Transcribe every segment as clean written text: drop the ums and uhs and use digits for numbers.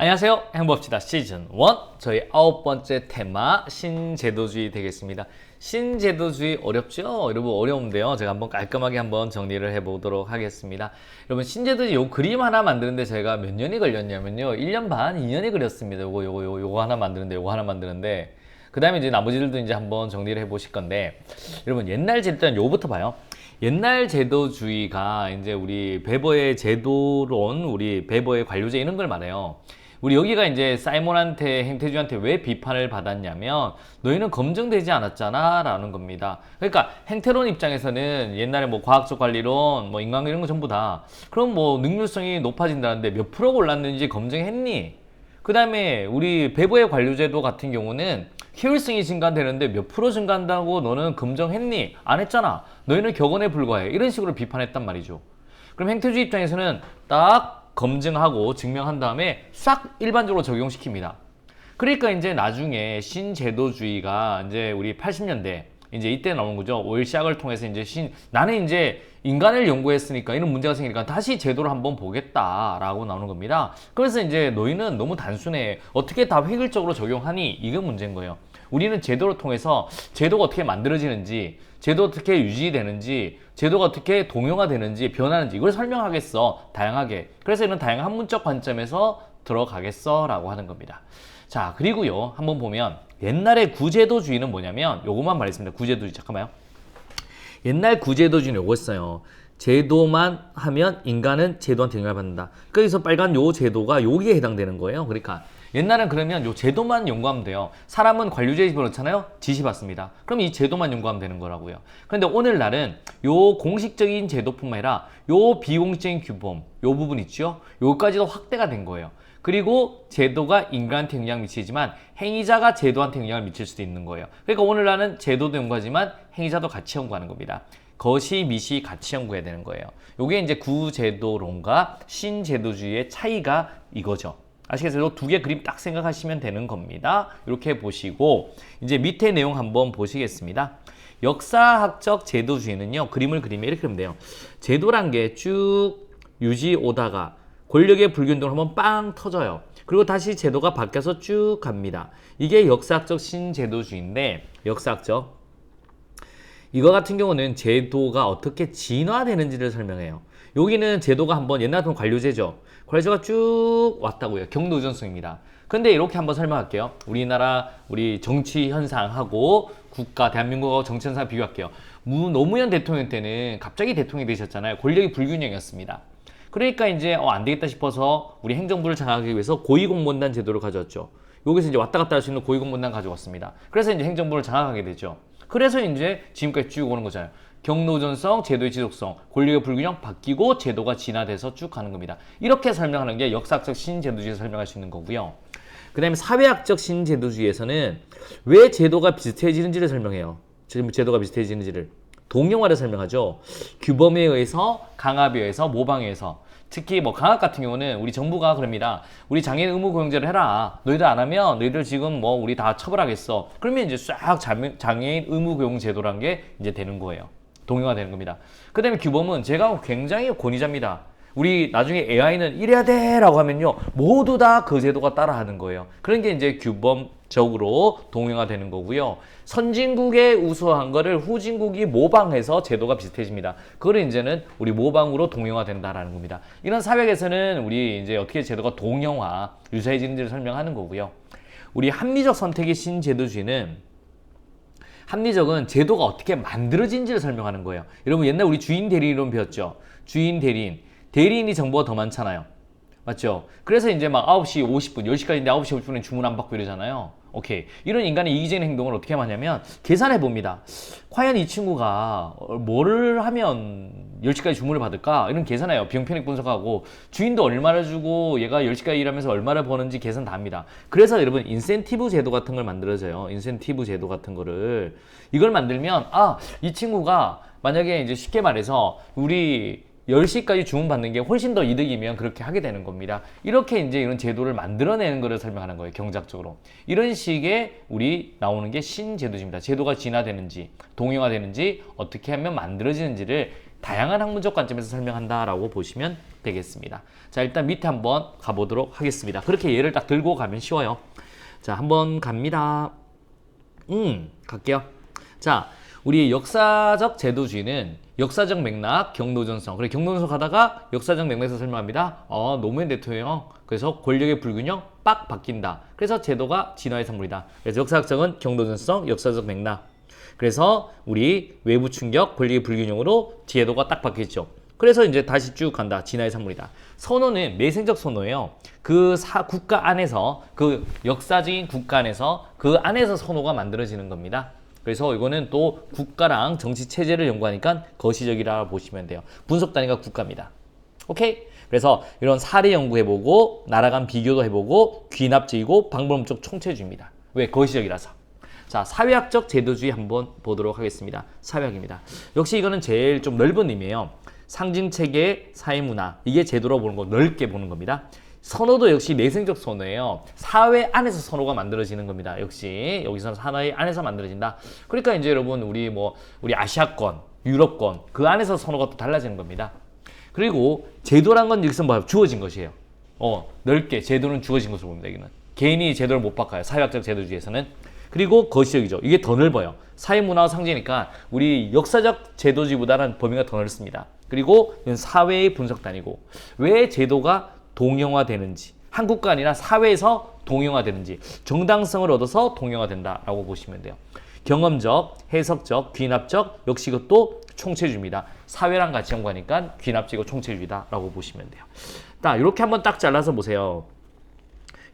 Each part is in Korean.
안녕하세요. 행복합시다 시즌 1 저희 9번째 테마 신제도주의 되겠습니다. 신제도주의 어렵죠? 여러분 어려운데요. 제가 한번 깔끔하게 한번 정리를 해보도록 하겠습니다. 여러분 신제도주의 요 그림 하나 만드는데 제가 몇 년이 걸렸냐면요. 1년 반, 2년이 걸렸습니다. 요거 하나 만드는데 요거 하나 만드는데 그 다음에 이제 나머지들도 이제 한번 정리를 해보실 건데 여러분 옛날 제도 일단 요거부터 봐요. 옛날 제도주의가 이제 우리 베버의 제도론, 우리 베버의 관료제 이런 걸 말해요. 우리 여기가 이제 사이몬한테, 행태주한테 왜 비판을 받았냐면 너희는 검증되지 않았잖아 라는 겁니다. 그러니까 행태론 입장에서는 옛날에 뭐 과학적 관리론, 뭐 인간관 이런 거 전부 다 그럼 뭐 능률성이 높아진다는데 몇 프로가 올랐는지 검증했니? 그 다음에 우리 배부의 관료제도 같은 경우는 효율성이 증가되는데 몇 프로 증가한다고 너는 검증했니? 안 했잖아. 너희는 격언에 불과해. 이런 식으로 비판했단 말이죠. 그럼 행태주의 입장에서는 딱 검증하고 증명한 다음에 싹 일반적으로 적용시킵니다. 그러니까 이제 나중에 신제도주의가 이제 우리 80년대 이제 이때 나온 거죠. 오일 시약을 통해서 이제 나는 이제 인간을 연구했으니까 이런 문제가 생기니까 다시 제도를 한번 보겠다라고 나오는 겁니다. 그래서 이제 너희는 너무 단순해. 어떻게 다 획일적으로 적용하니? 이게 문제인 거예요. 우리는 제도를 통해서 제도가 어떻게 만들어지는지, 제도가 어떻게 유지되는지, 제도가 어떻게 동용화되는지, 변하는지 이걸 설명하겠어. 다양하게. 그래서 이런 다양한 학문적 관점에서 들어가겠어 라고 하는 겁니다. 자, 그리고요. 한번 보면 옛날에 구제도주의는 뭐냐면 요것만 말했습니다. 구제도주의. 잠깐만요. 옛날 구제도주의는 요거였어요. 제도만 하면 인간은 제도한테 영향을 받는다. 그래서 빨간 요 제도가 여기에 해당되는 거예요. 그러니까 옛날엔 그러면 요 제도만 연구하면 돼요. 사람은 관료제에 그렇잖아요. 지시받습니다. 그럼 이 제도만 연구하면 되는 거라고요. 그런데 오늘날은 요 공식적인 제도뿐만 아니라 요 비공식적인 규범, 요 부분 있죠. 요까지도 확대가 된 거예요. 그리고 제도가 인간한테 영향을 미치지만 행위자가 제도한테 영향을 미칠 수도 있는 거예요. 그러니까 오늘날은 제도도 연구하지만 행위자도 같이 연구하는 겁니다. 거시, 미시 같이 연구해야 되는 거예요. 요게 이제 구제도론과 신제도주의의 차이가 이거죠. 아시겠어요? 두 개 그림 딱 생각하시면 되는 겁니다. 이렇게 보시고 이제 밑에 내용 한번 보시겠습니다. 역사학적 제도주의는요. 그림을 그리면 이렇게 그리면 돼요. 제도란 게 쭉 유지 오다가 권력의 불균형을 한번 빵 터져요. 그리고 다시 제도가 바뀌어서 쭉 갑니다. 이게 역사학적 신제도주의인데 역사학적 이거 같은 경우는 제도가 어떻게 진화되는지를 설명해요. 여기는 제도가 한번 옛날 같은 관료제죠. 관료제가 쭉 왔다고요. 경로우전성입니다. 근데 이렇게 한번 설명할게요. 우리나라 우리 정치 현상하고 국가 대한민국하고 정치 현상 비교할게요. 노무현 대통령 때는 갑자기 대통령이 되셨잖아요. 권력이 불균형이었습니다. 그러니까 이제 안 되겠다 싶어서 우리 행정부를 장악하기 위해서 고위공무원단 제도를 가져왔죠. 여기서 이제 왔다 갔다 할 수 있는 고위공무원단 가져왔습니다. 그래서 이제 행정부를 장악하게 되죠. 그래서 이제 지금까지 쭉 오는 거잖아요. 경로우전성, 제도의 지속성, 권력의 불균형 바뀌고 제도가 진화돼서 쭉 가는 겁니다. 이렇게 설명하는 게 역사학적 신제도주의에서 설명할 수 있는 거고요. 그 다음에 사회학적 신제도주의에서는 왜 제도가 비슷해지는지를 설명해요. 지금 제도가 비슷해지는지를. 동영화를 설명하죠. 규범에 의해서, 강압에 의해서, 모방에 의해서. 특히 뭐 강압 같은 경우는 우리 정부가 그럽니다. 우리 장애인 의무 고용제를 해라. 너희들 안 하면 너희들 지금 뭐 우리 다 처벌하겠어. 그러면 이제 싹 장애인 의무 고용 제도란 게 이제 되는 거예요. 동영화 되는 겁니다. 그 다음에 규범은 제가 굉장히 권위자입니다. 우리 나중에 AI는 이래야 돼 라고 하면요. 모두 다 그 제도가 따라하는 거예요. 그런 게 이제 규범적으로 동영화 되는 거고요. 선진국에 우수한 거를 후진국이 모방해서 제도가 비슷해집니다. 그걸 이제는 우리 모방으로 동영화 된다라는 겁니다. 이런 사회에서는 우리 이제 어떻게 제도가 동영화, 유사해지는지를 설명하는 거고요. 우리 합리적 선택의 신제도주의는 합리적은 제도가 어떻게 만들어진지를 설명하는 거예요. 여러분 옛날 우리 주인 대리인론 배웠죠? 주인 대리인. 대리인이 정보가 더 많잖아요. 맞죠? 그래서 이제 막 9시 50분, 10시까지인데 9시 50분에 주문 안 받고 이러잖아요. 오케이. 이런 인간의 이기적인 행동을 어떻게 하냐면 계산해 봅니다. 과연 이 친구가 뭐를 하면 10시까지 주문을 받을까? 이런 계산해요. 비용편익 분석하고 주인도 얼마를 주고 얘가 10시까지 일하면서 얼마를 버는지 계산 다 합니다. 그래서 여러분 인센티브 제도 같은 걸 만들어져요. 인센티브 제도 같은 거를 이걸 만들면 이 친구가 만약에 이제 쉽게 말해서 우리 10시까지 주문받는 게 훨씬 더 이득이면 그렇게 하게 되는 겁니다. 이렇게 이제 이런 제도를 만들어내는 것을 설명하는 거예요. 경제학적으로. 이런 식의 우리 나오는 게 신제도주의입니다. 제도가 진화되는지, 동영화되는지, 어떻게 하면 만들어지는지를 다양한 학문적 관점에서 설명한다라고 보시면 되겠습니다. 자, 일단 밑에 한번 가보도록 하겠습니다. 그렇게 예를 딱 들고 가면 쉬워요. 자, 한번 갑니다. 갈게요. 자, 우리 역사적 제도주의는 역사적 맥락, 경로전성. 그래, 경로전성 가다가 역사적 맥락에서 설명합니다. 노무현 대통령. 그래서 권력의 불균형 빡 바뀐다. 그래서 제도가 진화의 산물이다. 그래서 역사학적은 경로전성, 역사적 맥락. 그래서 우리 외부 충격, 권력의 불균형으로 제도가 딱 바뀌었죠. 그래서 이제 다시 쭉 간다. 진화의 산물이다. 선호는 매생적 선호예요. 국가 안에서, 그 역사적인 국가 안에서, 그 안에서 선호가 만들어지는 겁니다. 그래서 이거는 또 국가랑 정치 체제를 연구하니까 거시적이라 보시면 돼요. 분석 단위가 국가입니다. 오케이? 그래서 이런 사례 연구해보고, 나라 간 비교도 해보고, 귀납적이고, 방법론적 총체주의입니다. 왜? 거시적이라서. 자, 사회학적 제도주의 한번 보도록 하겠습니다. 사회학입니다. 역시 이거는 제일 좀 넓은 의미예요. 상징체계, 사회문화. 이게 제도로 보는 거, 넓게 보는 겁니다. 선호도 역시 내생적 선호예요. 사회 안에서 선호가 만들어지는 겁니다. 역시 여기서는 사회 안에서 만들어진다. 그러니까 이제 여러분 우리 아시아권, 유럽권 그 안에서 선호가 또 달라지는 겁니다. 그리고 제도란 건 여기서 뭐 주어진 것이에요. 넓게 제도는 주어진 것으로 봅니다. 여기는 개인이 제도를 못 바꿔요. 사회학적 제도주의에서는. 그리고 거시적이죠. 이게 더 넓어요. 사회문화와 상징이니까 우리 역사적 제도주의보다는 범위가 더 넓습니다. 그리고 이건 사회의 분석 단위고 왜 제도가 동형화되는지, 한국가 아니라 사회에서 동형화되는지, 정당성을 얻어서 동형화된다라고 보시면 돼요. 경험적, 해석적, 귀납적, 역시 이것도 총체주의입니다. 사회랑 같이 연구하니까 귀납적이고 총체주의다라고 보시면 돼요. 딱 이렇게 한번 딱 잘라서 보세요.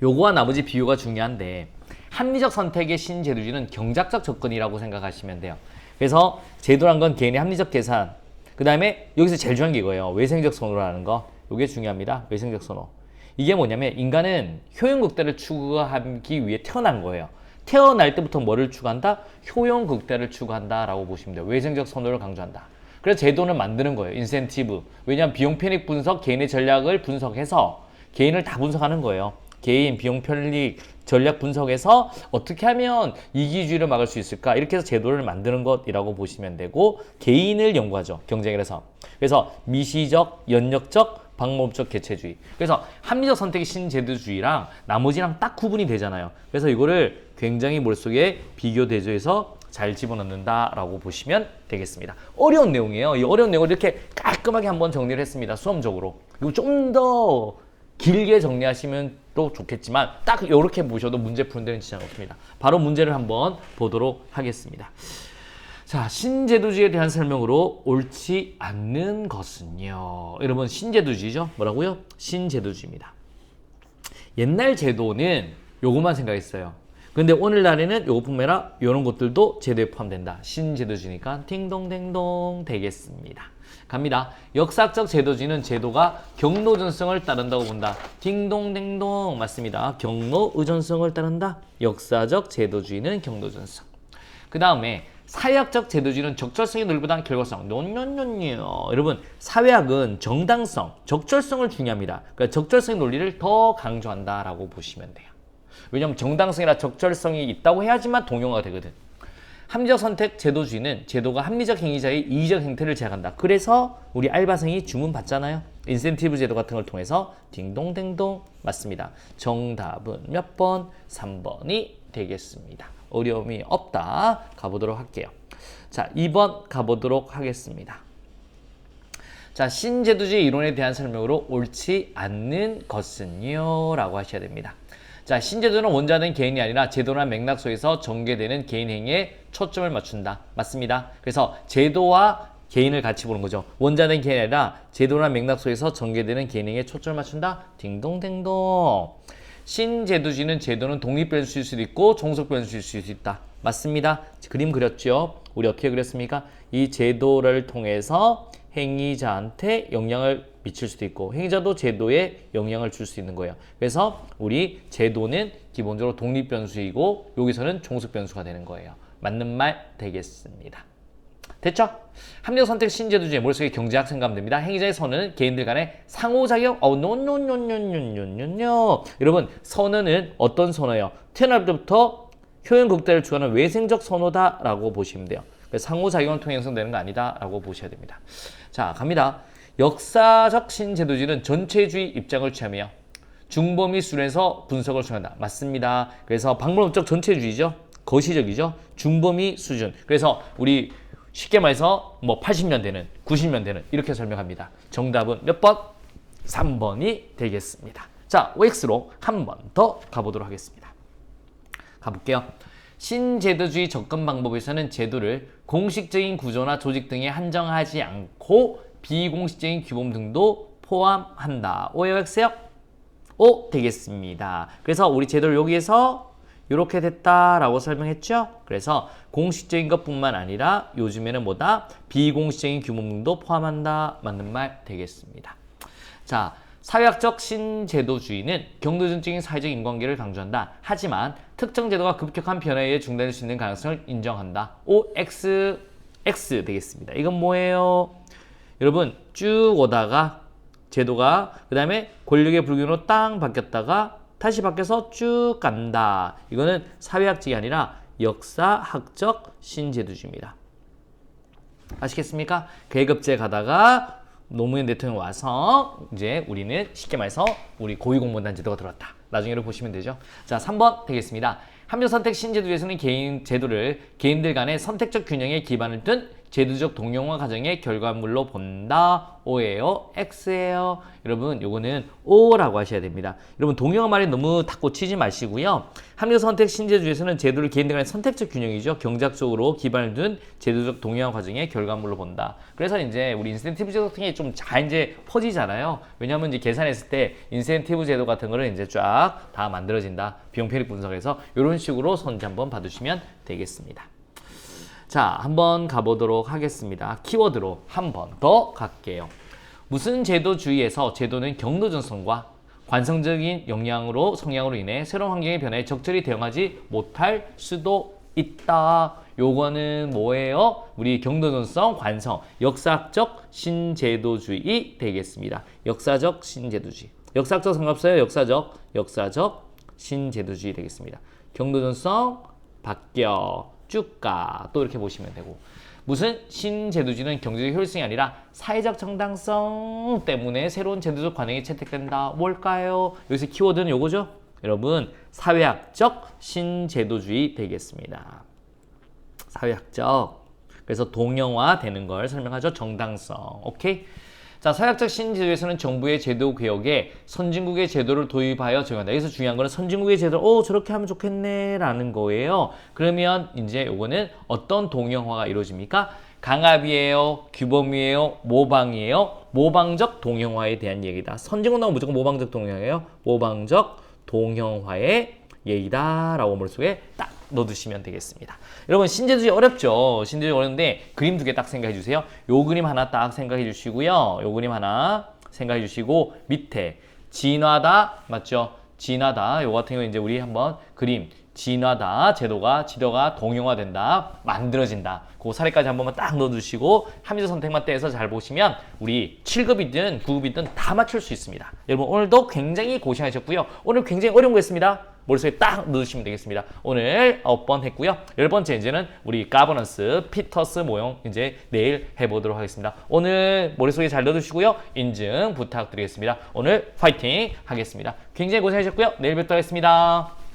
요거와 나머지 비유가 중요한데 합리적 선택의 신제도주의는 경작적 접근이라고 생각하시면 돼요. 그래서 제도란 건 개인의 합리적 계산, 그 다음에 여기서 제일 중요한 게 이거예요. 외생적 선호라는 거. 이게 중요합니다. 외생적 선호. 이게 뭐냐면 인간은 효용극대를 추구하기 위해 태어난 거예요. 태어날 때부터 뭐를 추구한다? 효용극대를 추구한다 라고 보시면 돼요. 외생적 선호를 강조한다. 그래서 제도를 만드는 거예요. 인센티브. 왜냐하면 비용 편익 분석, 개인의 전략을 분석해서 개인을 다 분석하는 거예요. 개인, 비용 편익, 전략 분석해서 어떻게 하면 이기주의를 막을 수 있을까? 이렇게 해서 제도를 만드는 것이라고 보시면 되고 개인을 연구하죠. 경쟁을 해서. 그래서 미시적, 연역적, 방법적 개체주의. 그래서 합리적 선택의 신제도주의랑 나머지랑 딱 구분이 되잖아요. 그래서 이거를 굉장히 머릿속에 비교 대조해서 잘 집어넣는다라고 보시면 되겠습니다. 어려운 내용이에요. 이 어려운 내용을 이렇게 깔끔하게 한번 정리를 했습니다. 수험적으로. 이거 좀 더 길게 정리하시면 또 좋겠지만 딱 이렇게 보셔도 문제 푸는 데는 지장이 없습니다. 바로 문제를 한번 보도록 하겠습니다. 자, 신제도주의에 대한 설명으로 옳지 않는 것은요. 여러분 신제도주의죠? 뭐라고요? 신제도주의입니다. 옛날 제도는 요것만 생각했어요. 근데 오늘날에는 요것뿐만 아니라 이런 것들도 제도에 포함된다. 신제도주의니까 딩동댕동 되겠습니다. 갑니다. 역사학적 제도주의는 제도가 경로의존성을 따른다고 본다. 딩동댕동 맞습니다. 경로의존성을 따른다. 역사적 제도주의는 경로의존성. 그 다음에 사회학적 제도주의는 적절성이 넓보다는 결과성. 노노노노. 여러분 사회학은 정당성, 적절성을 중요합니다. 그러니까 적절성의 논리를 더 강조한다라고 보시면 돼요. 왜냐하면 정당성이나 적절성이 있다고 해야지만 동용화가 되거든. 합리적 선택 제도주의는 제도가 합리적 행위자의 이의적 행태를 제약한다. 그래서 우리 알바생이 주문 받잖아요. 인센티브 제도 같은 걸 통해서 딩동댕동 맞습니다. 정답은 몇 번? 3번이 되겠습니다. 어려움이 없다. 가보도록 할게요. 자, 2번 가보도록 하겠습니다. 자, 신제도주의 이론에 대한 설명으로 옳지 않는 것은요? 라고 하셔야 됩니다. 자, 신제도는 원자된 개인이 아니라 제도나 맥락 속에서 전개되는 개인 행위에 초점을 맞춘다. 맞습니다. 그래서 제도와 개인을 같이 보는 거죠. 원자된 개인이 아니라 제도나 맥락 속에서 전개되는 개인 행위에 초점을 맞춘다. 딩동댕동. 신제도주의는 제도는 독립변수일 수도 있고 종속변수일 수도 있다. 맞습니다. 그림 그렸죠. 우리 어떻게 그렸습니까? 이 제도를 통해서 행위자한테 영향을 미칠 수도 있고 행위자도 제도에 영향을 줄 수 있는 거예요. 그래서 우리 제도는 기본적으로 독립변수이고 여기서는 종속변수가 되는 거예요. 맞는 말 되겠습니다. 됐죠? 합리적 선택 신제도주의 머릿속에 경제학 생각하면 됩니다. 행위자의 선언은 개인들 간의 상호작용. 노노노노노노노노. 여러분 선언은 어떤 선언이에요? 태어날 때부터 효용극대를 추구하는 외생적 선호다라고 보시면 돼요. 상호작용을 통해 형성되는 거 아니다라고 보셔야 됩니다. 자, 갑니다. 역사적 신제도주의는 전체주의 입장을 취하며 중범위 수준에서 분석을 수행한다. 맞습니다. 그래서 방법적 전체주의죠. 거시적이죠. 중범위 수준. 그래서 우리 쉽게 말해서 뭐 80년대는 90년대는 이렇게 설명합니다. 정답은 몇 번? 3번이 되겠습니다. 자, OX로 한 번 더 가보도록 하겠습니다. 가볼게요. 신제도주의 접근 방법에서는 제도를 공식적인 구조나 조직 등에 한정하지 않고 비공식적인 규범 등도 포함한다. O예요, X요? O 되겠습니다. 그래서 우리 제도를 여기에서 이렇게 됐다라고 설명했죠? 그래서 공식적인 것뿐만 아니라 요즘에는 뭐다? 비공식적인 규범 등도 포함한다. 맞는 말 되겠습니다. 자, 사회학적 신제도주의는 경도전적인 사회적 인관계를 강조한다. 하지만 특정 제도가 급격한 변화에 의해 중단될 수 있는 가능성을 인정한다. O, X, X 되겠습니다. 이건 뭐예요? 여러분 쭉 오다가 제도가 그 다음에 권력의 불균으로 땅 바뀌었다가 다시 바뀌어서 쭉 간다. 이거는 사회학적이 아니라 역사학적 신제도주의입니다. 아시겠습니까? 계급제 가다가 노무현 대통령 와서 이제 우리는 쉽게 말해서 우리 고위공무원 제도가 들어왔다. 나중에로 보시면 되죠. 자, 3번 되겠습니다. 합리선택 신제도에서는 개인 제도를 개인들 간의 선택적 균형에 기반을 둔 제도적 동용화 과정의 결과물로 본다. O예요? X예요? 여러분 요거는 O라고 하셔야 됩니다. 여러분 동용화 말에 너무 탁 치지 마시고요. 합리선택 신제주의에서는 제도를 개인들 간의 선택적 균형이죠. 경작적으로 기반을 둔 제도적 동용화 과정의 결과물로 본다. 그래서 이제 우리 인센티브 제도 같은 게 좀 잘 이제 퍼지잖아요. 왜냐하면 이제 계산했을 때 인센티브 제도 같은 거를 이제 쫙 다 만들어진다. 비용 편익 분석에서 이런 식으로 선지 한번 봐두시면 되겠습니다. 자, 한번 가보도록 하겠습니다. 키워드로 한 번 더 갈게요. 무슨 제도주의에서 제도는 경도전성과 관성적인 성향으로 인해 새로운 환경의 변화에 적절히 대응하지 못할 수도 있다. 요거는 뭐예요? 우리 경도전성, 관성, 역사적 신제도주의 되겠습니다. 역사적 신제도주의. 역사적 상관없어요. 역사적 신제도주의 되겠습니다. 경도전성, 바뀌어. 쭉 가. 또 이렇게 보시면 되고. 무슨 신제도주의는 경제적 효율성이 아니라 사회적 정당성 때문에 새로운 제도적 관행이 채택된다. 뭘까요? 여기서 키워드는 요거죠? 여러분, 사회학적 신제도주의 되겠습니다. 사회학적. 그래서 동영화 되는 걸 설명하죠. 정당성. 오케이? 자, 사회학적 신제도에서는 정부의 제도 개혁에 선진국의 제도를 도입하여 적용한다. 여기서 중요한 거는 선진국의 제도를 저렇게 하면 좋겠네 라는 거예요. 그러면 이제 요거는 어떤 동영화가 이루어집니까? 강압이에요? 규범이에요? 모방이에요? 모방적 동영화에 대한 얘기다. 선진국 나오면 무조건 모방적 동영화예요. 모방적 동영화의 얘기다 라고 머릿속에 딱 넣어두시면 되겠습니다. 여러분 신제도주의 어렵죠? 신제도주의 어려운데 그림 두 개 딱 생각해 주세요. 요 그림 하나 딱 생각해 주시고요. 요 그림 하나 생각해 주시고 밑에 진화다 맞죠? 진화다 요 같은 경우 이제 우리 한번 그림 진화다 지도가 동영화된다 만들어진다 그 사례까지 한 번만 딱 넣어두시고 합리적 선택만 떼서 잘 보시면 우리 7급이든 9급이든 다 맞출 수 있습니다. 여러분 오늘도 굉장히 고생하셨고요. 오늘 굉장히 어려운 거 했습니다. 머릿속에 딱 넣으시면 되겠습니다. 오늘 9번 했고요. 10번째 이제는 우리 가버넌스 피터스 모형 이제 내일 해보도록 하겠습니다. 오늘 머릿속에 잘 넣어두시고요. 인증 부탁드리겠습니다. 오늘 파이팅 하겠습니다. 굉장히 고생하셨고요. 내일 뵙도록 하겠습니다.